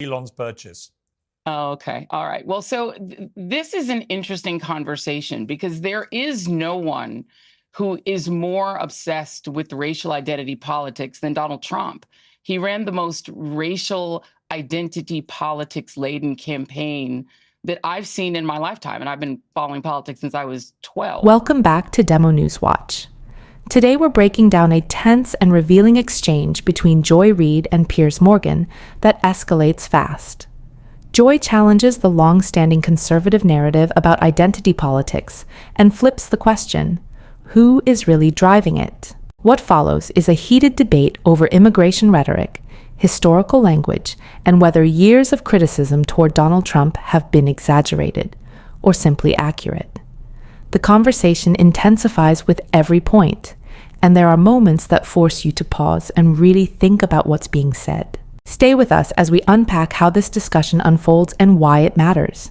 Elon's purchase. Oh, okay. All right. Well, so this is an interesting conversation because there is no one who is more obsessed with racial identity politics than Donald Trump. He ran the most racial identity politics laden campaign that I've seen in my lifetime. And I've been following politics since I was 12. Welcome back to Demo News Watch. Today we're breaking down a tense and revealing exchange between Joy Reid and Piers Morgan that escalates fast. Joy challenges the long-standing conservative narrative about identity politics and flips the question, who is really driving it? What follows is a heated debate over immigration rhetoric, historical language, and whether years of criticism toward Donald Trump have been exaggerated or simply accurate. The conversation intensifies with every point, and there are moments that force you to pause and really think about what's being said. Stay with us as we unpack how this discussion unfolds and why it matters.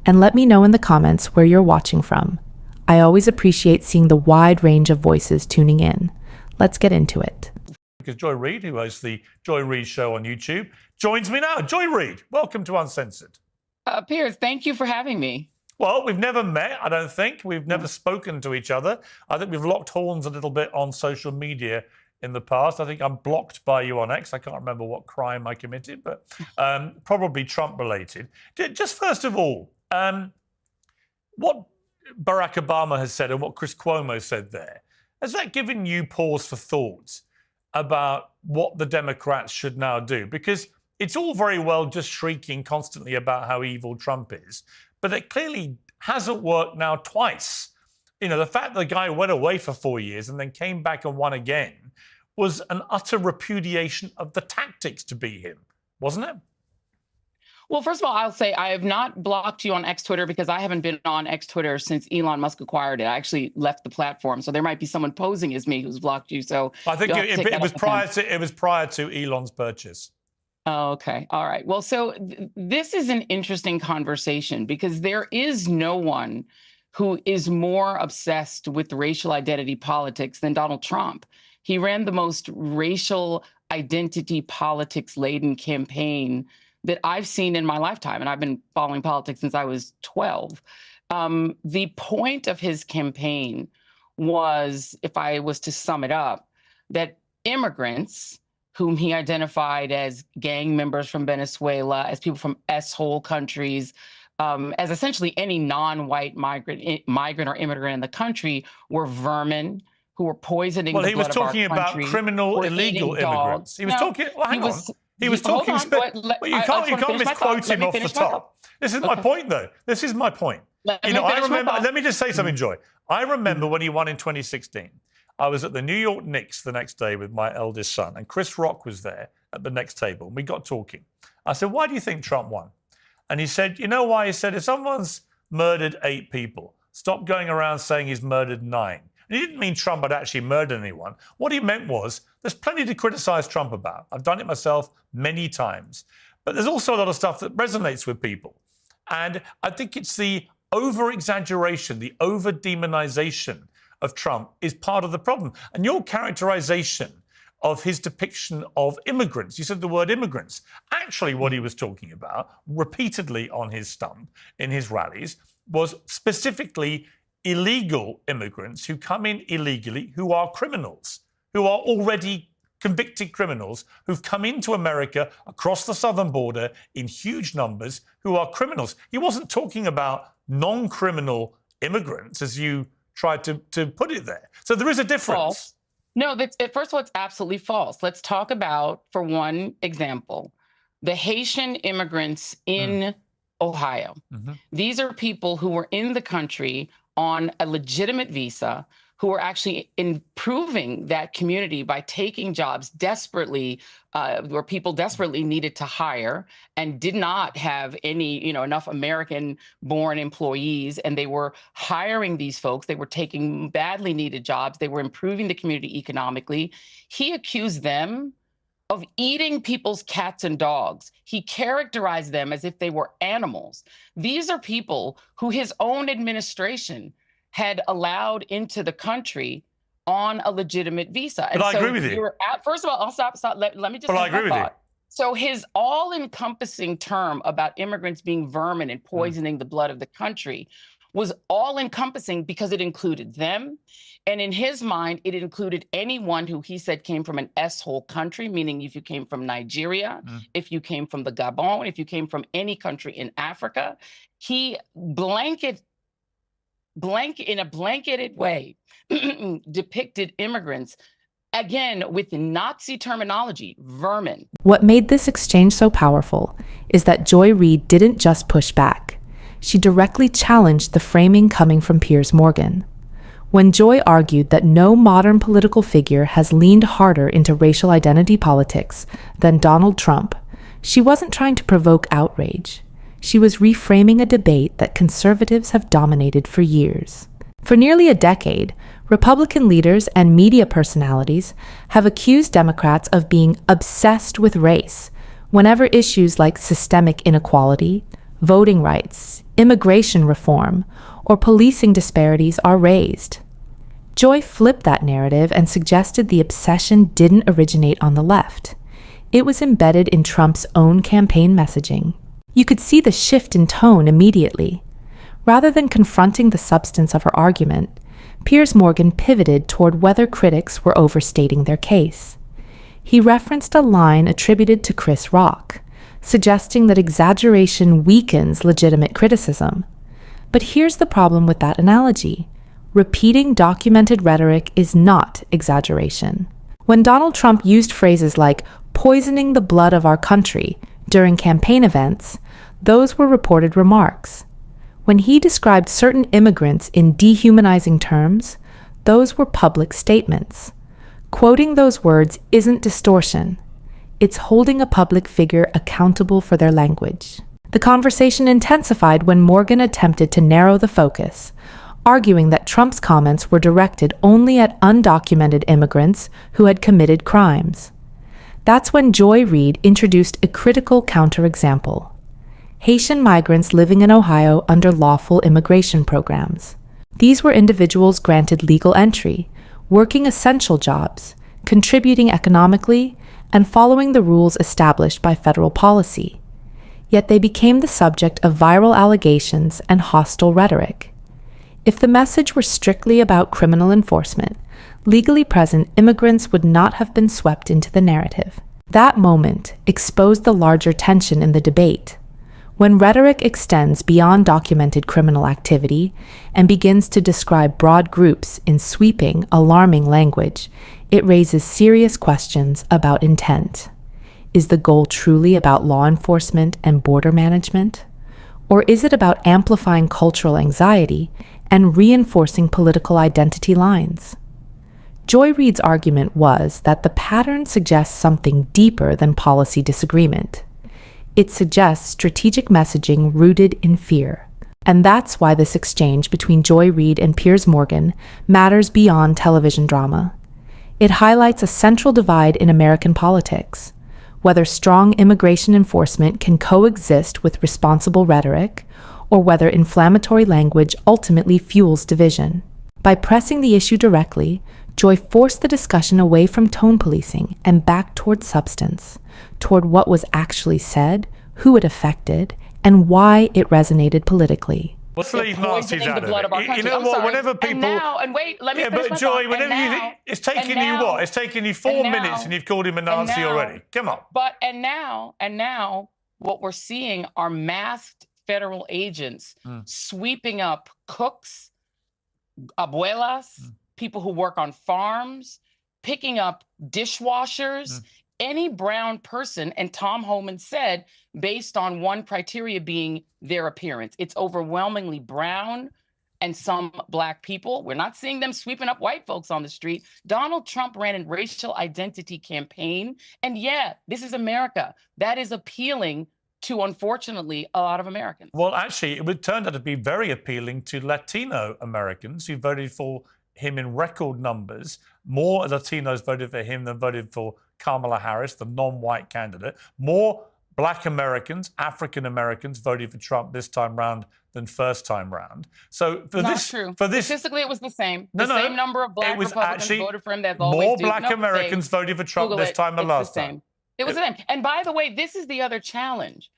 And let me know in the comments where you're watching from. I always appreciate seeing the wide range of voices tuning in. Let's get into it. Because Joy Reid, who hosts the Joy Reid Show on YouTube, joins me now. Joy Reid, welcome to Uncensored. Piers, thank you for having me. Well, we've never met, I don't think. We've never spoken to each other. I think we've locked horns a little bit on social media in the past. I think I'm blocked by you on X. I can't remember what crime I committed, but probably Trump-related. Just first of all, what Barack Obama has said and what Chris Cuomo said there, has that given you pause for thought about what the Democrats should now do? Because it's all very well just shrieking constantly about how evil Trump is, but it clearly hasn't worked now twice. You know, the fact that the guy went away for 4 years and then came back and won again was an utter repudiation of the tactics to be him, wasn't it? Well, first of all, I'll say I have not blocked you on X Twitter because I haven't been on X Twitter since Elon Musk acquired it. I actually left the platform, so there might be someone posing as me who's blocked you. So I think it was prior to Elon's purchase. Oh, okay. All right. Well, so this is an interesting conversation because there is no one who is more obsessed with racial identity politics than Donald Trump. He ran the most racial identity politics laden campaign that I've seen in my lifetime. And I've been following politics since I was 12. The point of his campaign was, if I was to sum it up, that immigrants, whom he identified as gang members from Venezuela, as people from S-hole countries, as essentially any non-white migrant or immigrant in the country, were vermin who were poisoning the blood of our country. Well, he was talking about criminal, illegal immigrants. He was talking. Well, hang on. He was talking. You can't misquote him off the top. This is my point, though. This is my point. I remember. Let me just say something, Joy. I remember when he won in 2016. I was at the New York Knicks the next day with my eldest son, and Chris Rock was there at the next table, and we got talking. I said, why do you think Trump won? And he said, you know why? He said, if someone's murdered 8 people, stop going around saying he's murdered 9. And he didn't mean Trump had actually murdered anyone. What he meant was, there's plenty to criticize Trump about. I've done it myself many times. But there's also a lot of stuff that resonates with people. And I think it's the over-exaggeration, the over-demonization of Trump is part of the problem. And your characterization of his depiction of immigrants, you said the word immigrants. Actually, what he was talking about repeatedly on his stump in his rallies was specifically illegal immigrants who come in illegally, who are criminals, who are already convicted criminals, who've come into America across the southern border in huge numbers, who are criminals. He wasn't talking about non-criminal immigrants, as you tried to put it there. So there is a difference. False. No, first of all, it's absolutely false. Let's talk about, for one example, the Haitian immigrants in Ohio. Mm-hmm. These are people who were in the country on a legitimate visa, who are actually improving that community by taking jobs desperately, where people desperately needed to hire and did not have any, enough American-born employees, and they were hiring these folks. They were taking badly needed jobs. They were improving the community economically. He accused them of eating people's cats and dogs. He characterized them as if they were animals. These are people who his own administration had allowed into the country on a legitimate visa. But I agree with you. First of all, I'll stop. Let me just. But I agree with you. So his all-encompassing term about immigrants being vermin and poisoning the blood of the country was all-encompassing because it included them. And in his mind, it included anyone who he said came from an S-hole country, meaning if you came from Nigeria, if you came from the Gabon, if you came from any country in Africa, he in a blanketed way depicted immigrants, again, with Nazi terminology, vermin. What made this exchange so powerful is that Joy Reid didn't just push back. She directly challenged the framing coming from Piers Morgan. When Joy argued that no modern political figure has leaned harder into racial identity politics than Donald Trump, she wasn't trying to provoke outrage. She was reframing a debate that conservatives have dominated for years. For nearly a decade, Republican leaders and media personalities have accused Democrats of being obsessed with race whenever issues like systemic inequality, voting rights, immigration reform, or policing disparities are raised. Joy flipped that narrative and suggested the obsession didn't originate on the left. It was embedded in Trump's own campaign messaging. You could see the shift in tone immediately. Rather than confronting the substance of her argument, Piers Morgan pivoted toward whether critics were overstating their case. He referenced a line attributed to Chris Rock, suggesting that exaggeration weakens legitimate criticism. But here's the problem with that analogy. Repeating documented rhetoric is not exaggeration. When Donald Trump used phrases like poisoning the blood of our country during campaign events, those were reported remarks. When he described certain immigrants in dehumanizing terms, those were public statements. Quoting those words isn't distortion. It's holding a public figure accountable for their language. The conversation intensified when Morgan attempted to narrow the focus, arguing that Trump's comments were directed only at undocumented immigrants who had committed crimes. That's when Joy Reid introduced a critical counterexample: Haitian migrants living in Ohio under lawful immigration programs. These were individuals granted legal entry, working essential jobs, contributing economically, and following the rules established by federal policy. Yet they became the subject of viral allegations and hostile rhetoric. If the message were strictly about criminal enforcement, legally present immigrants would not have been swept into the narrative. That moment exposed the larger tension in the debate. When rhetoric extends beyond documented criminal activity and begins to describe broad groups in sweeping, alarming language, it raises serious questions about intent. Is the goal truly about law enforcement and border management? Or is it about amplifying cultural anxiety and reinforcing political identity lines? Joy Reid's argument was that the pattern suggests something deeper than policy disagreement. It suggests strategic messaging rooted in fear. And that's why this exchange between Joy Reid and Piers Morgan matters beyond television drama. It highlights a central divide in American politics: whether strong immigration enforcement can coexist with responsible rhetoric, or whether inflammatory language ultimately fuels division. By pressing the issue directly, Joy forced the discussion away from tone policing and back toward substance, toward what was actually said, who it affected, and why it resonated politically. Let's leave Nazis out of it. You know what? Whenever people, let me. Yeah, but Joy, whenever it's taken you what? It's taken you 4 minutes, and you've called him a Nazi already. Come on. But now, what we're seeing are masked federal agents sweeping up cooks, abuelas, people who work on farms, picking up dishwashers, any brown person. And Tom Homan said, based on one criteria being their appearance, it's overwhelmingly brown and some black people. We're not seeing them sweeping up white folks on the street. Donald Trump ran a racial identity campaign. And yeah, this is America. That is appealing to, unfortunately, a lot of Americans. Well, actually, it turned out to be very appealing to Latino Americans who voted for him in record numbers. More Latinos voted for him than voted for Kamala Harris, the non-white candidate. More Black Americans, African Americans voted for Trump this time round than first time round. So for Not this, true. for this, statistically, it was the same. Same number of Black Republicans voted for him. That's more always Black Americans voted for Trump this time than last time. It was them. And by the way, this is the other challenge.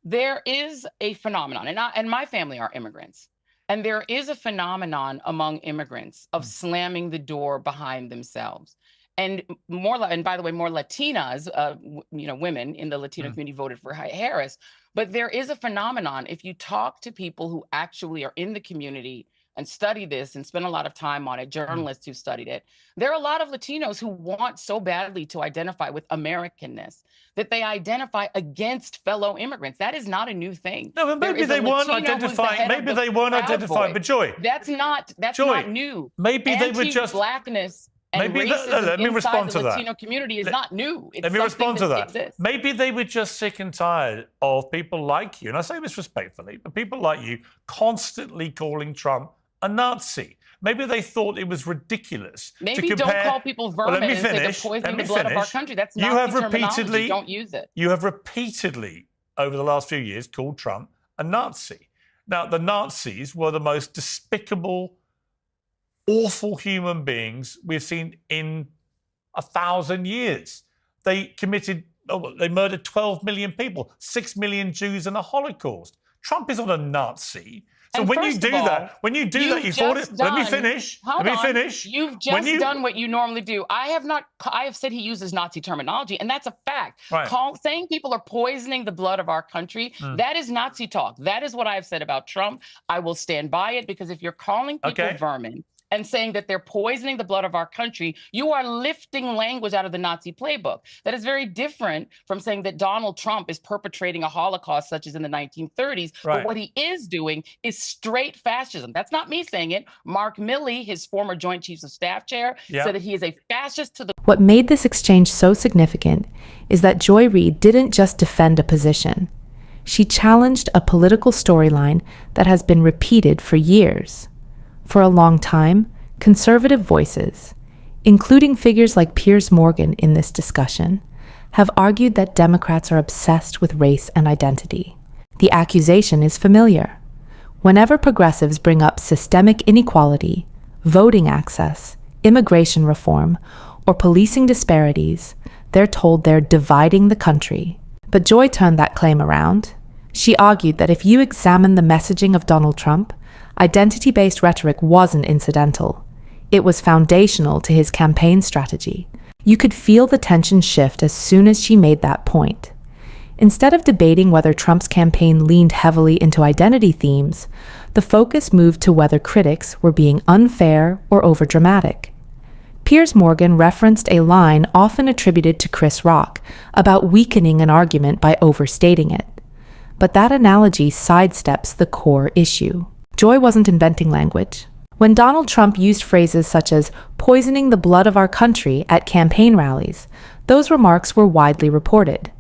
There is a phenomenon, and my family are immigrants. And there is a phenomenon among immigrants of slamming the door behind themselves. And by the way, more Latinas, women in the Latino community voted for Harris. But there is a phenomenon. If you talk to people who actually are in the community and study this and spend a lot of time on it, journalists who studied it, there are a lot of Latinos who want so badly to identify with Americanness that they identify against fellow immigrants. That is not a new thing. No, but maybe they weren't identifying. Maybe they weren't identifying. But Joy, that's not new. Maybe they were just blackness. And let me respond to that. The Latino community is not new. Let me respond to that. Maybe they were just sick and tired of people like you, and I say this respectfully, but people like you constantly calling Trump a Nazi. Maybe they thought it was ridiculous. Maybe don't call people vermin and say they're poisoning the blood of our country. That's not terminology. Don't use it. You have repeatedly, over the last few years, called Trump a Nazi. Now, the Nazis were the most despicable, awful human beings we've seen in 1,000 years. They murdered 12 million people, 6 million Jews in the Holocaust. Trump is not a Nazi. So when you do that, you thought it. Let me finish. You've just done what you normally do. I have said he uses Nazi terminology, and that's a fact. Right. Saying people are poisoning the blood of our country, that is Nazi talk. That is what I've said about Trump. I will stand by it, because if you're calling people vermin and saying that they're poisoning the blood of our country, you are lifting language out of the Nazi playbook. That is very different from saying that Donald Trump is perpetrating a Holocaust such as in the 1930s. Right. But what he is doing is straight fascism. That's not me saying it. Mark Milley, his former Joint Chiefs of Staff chair, said that he is a fascist to the... What made this exchange so significant is that Joy Reid didn't just defend a position. She challenged a political storyline that has been repeated for years. For a long time, conservative voices, including figures like Piers Morgan in this discussion, have argued that Democrats are obsessed with race and identity. The accusation is familiar. Whenever progressives bring up systemic inequality, voting access, immigration reform, or policing disparities, they're told they're dividing the country. But Joy turned that claim around. She argued that if you examine the messaging of Donald Trump, identity-based rhetoric wasn't incidental. It was foundational to his campaign strategy. You could feel the tension shift as soon as she made that point. Instead of debating whether Trump's campaign leaned heavily into identity themes, the focus moved to whether critics were being unfair or overdramatic. Piers Morgan referenced a line often attributed to Chris Rock about weakening an argument by overstating it. But that analogy sidesteps the core issue. Joy wasn't inventing language. When Donald Trump used phrases such as poisoning the blood of our country at campaign rallies, those remarks were widely reported.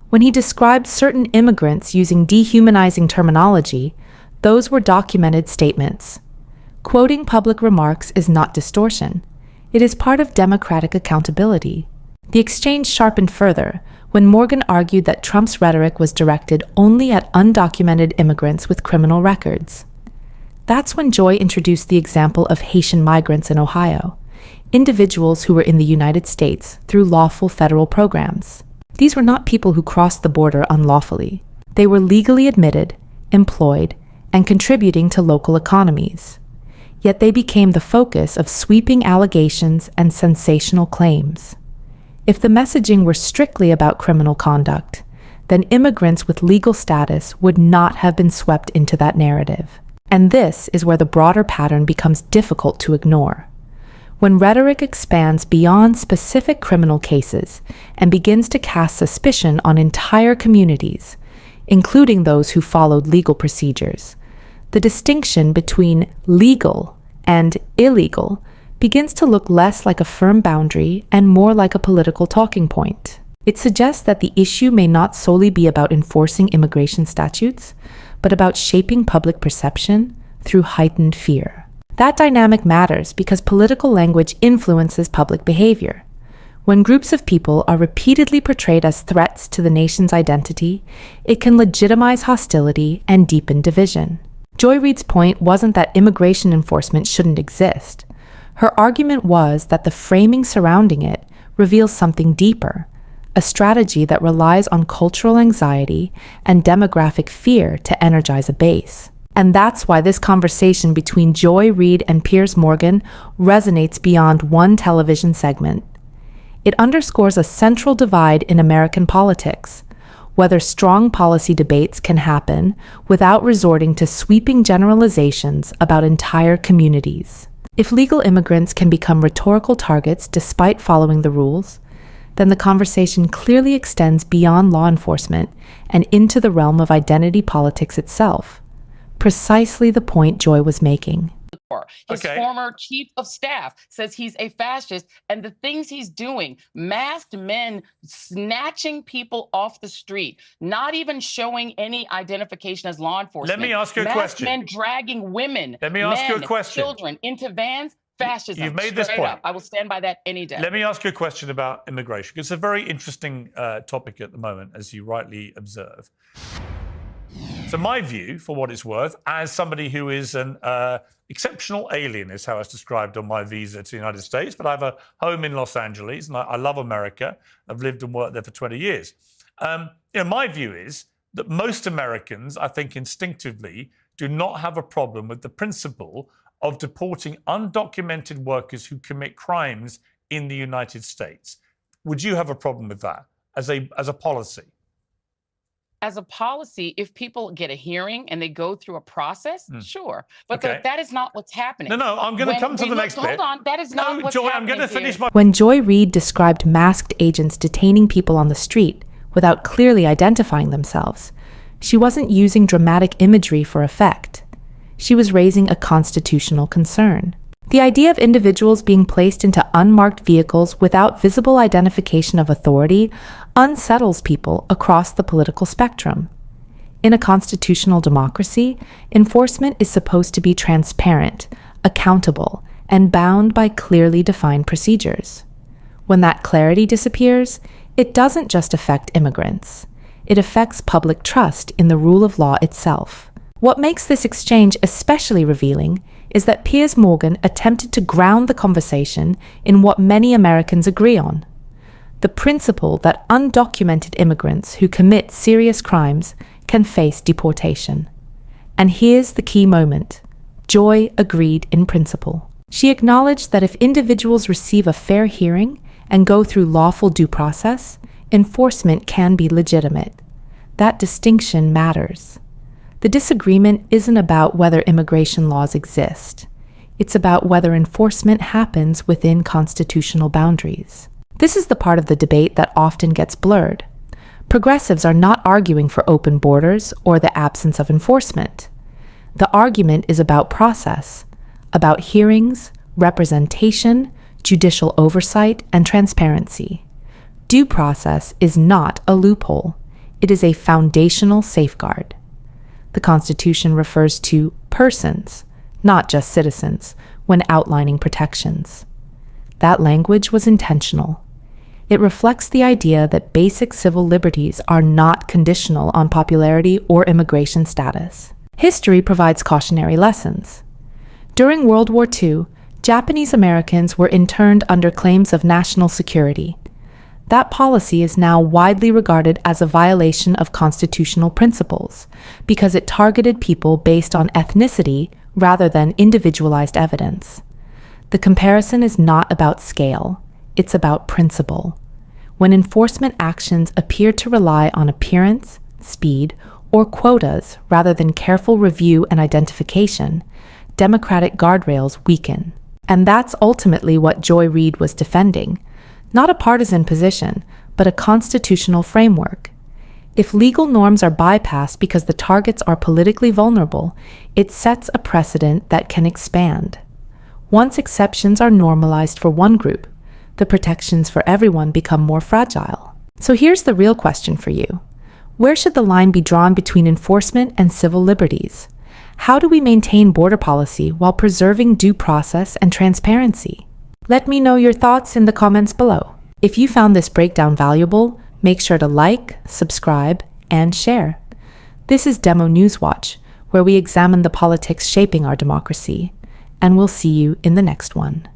When he described certain immigrants using dehumanizing terminology, those were documented statements. Quoting public remarks is not distortion. It is part of democratic accountability. The exchange sharpened further when Morgan argued that Trump's rhetoric was directed only at undocumented immigrants with criminal records. That's when Joy introduced the example of Haitian migrants in Ohio, individuals who were in the United States through lawful federal programs. These were not people who crossed the border unlawfully. They were legally admitted, employed, and contributing to local economies. Yet they became the focus of sweeping allegations and sensational claims. If the messaging were strictly about criminal conduct, then immigrants with legal status would not have been swept into that narrative. And this is where the broader pattern becomes difficult to ignore. When rhetoric expands beyond specific criminal cases and begins to cast suspicion on entire communities, including those who followed legal procedures, the distinction between legal and illegal begins to look less like a firm boundary and more like a political talking point. It suggests that the issue may not solely be about enforcing immigration statutes, but about shaping public perception through heightened fear. That dynamic matters because political language influences public behavior. When groups of people are repeatedly portrayed as threats to the nation's identity, it can legitimize hostility and deepen division. Joy Reid's point wasn't that immigration enforcement shouldn't exist. Her argument was that the framing surrounding it reveals something deeper, a strategy that relies on cultural anxiety and demographic fear to energize a base. And that's why this conversation between Joy Reid and Piers Morgan resonates beyond one television segment. It underscores a central divide in American politics, whether strong policy debates can happen without resorting to sweeping generalizations about entire communities. If legal immigrants can become rhetorical targets despite following the rules, then the conversation clearly extends beyond law enforcement and into the realm of identity politics itself. Precisely the point Joy was making. His former chief of staff says he's a fascist, and the things he's doing, masked men snatching people off the street, not even showing any identification as law enforcement. Let me ask you a question. Men dragging women, Let me ask you a question. Children into vans. Fascism. You've made this point. Up. I will stand by that any day. Let me ask you a question about immigration. It's a very interesting topic at the moment, as you rightly observe. So my view, for what it's worth, as somebody who is an exceptional alien, is how it's described on my visa to the United States, but I have a home in Los Angeles, and I love America. I've lived and worked there for 20 years. My view is that most Americans, I think instinctively, do not have a problem with the principle of deporting undocumented workers who commit crimes in the United States. Would you have a problem with that as a policy? As a policy, if people get a hearing and they go through a process, sure. But that is not what's happening. No, I'm going to come to the next bit. Hold on, that is not what's Joy, happening. I'm going to finish my... When Joy Reid described masked agents detaining people on the street without clearly identifying themselves, she wasn't using dramatic imagery for effect. She was raising a constitutional concern. The idea of individuals being placed into unmarked vehicles without visible identification of authority unsettles people across the political spectrum. In a constitutional democracy, enforcement is supposed to be transparent, accountable, and bound by clearly defined procedures. When that clarity disappears, it doesn't just affect immigrants. It affects public trust in the rule of law itself. What makes this exchange especially revealing is that Piers Morgan attempted to ground the conversation in what many Americans agree on: the principle that undocumented immigrants who commit serious crimes can face deportation. And here's the key moment. Joy agreed in principle. She acknowledged that if individuals receive a fair hearing and go through lawful due process, enforcement can be legitimate. That distinction matters. The disagreement isn't about whether immigration laws exist. It's about whether enforcement happens within constitutional boundaries. This is the part of the debate that often gets blurred. Progressives are not arguing for open borders or the absence of enforcement. The argument is about process, about hearings, representation, judicial oversight, and transparency. Due process is not a loophole. It is a foundational safeguard. The Constitution refers to persons, not just citizens, when outlining protections. That language was intentional. It reflects the idea that basic civil liberties are not conditional on popularity or immigration status. History provides cautionary lessons. During World War II, Japanese Americans were interned under claims of national security. That policy is now widely regarded as a violation of constitutional principles because it targeted people based on ethnicity rather than individualized evidence. The comparison is not about scale, it's about principle. When enforcement actions appear to rely on appearance, speed, or quotas rather than careful review and identification, democratic guardrails weaken. And that's ultimately what Joy Reid was defending. Not a partisan position, but a constitutional framework. If legal norms are bypassed because the targets are politically vulnerable, it sets a precedent that can expand. Once exceptions are normalized for one group, the protections for everyone become more fragile. So here's the real question for you. Where should the line be drawn between enforcement and civil liberties? How do we maintain border policy while preserving due process and transparency? Let me know your thoughts in the comments below. If you found this breakdown valuable, make sure to like, subscribe, and share. This is Demo News Watch, where we examine the politics shaping our democracy, and we'll see you in the next one.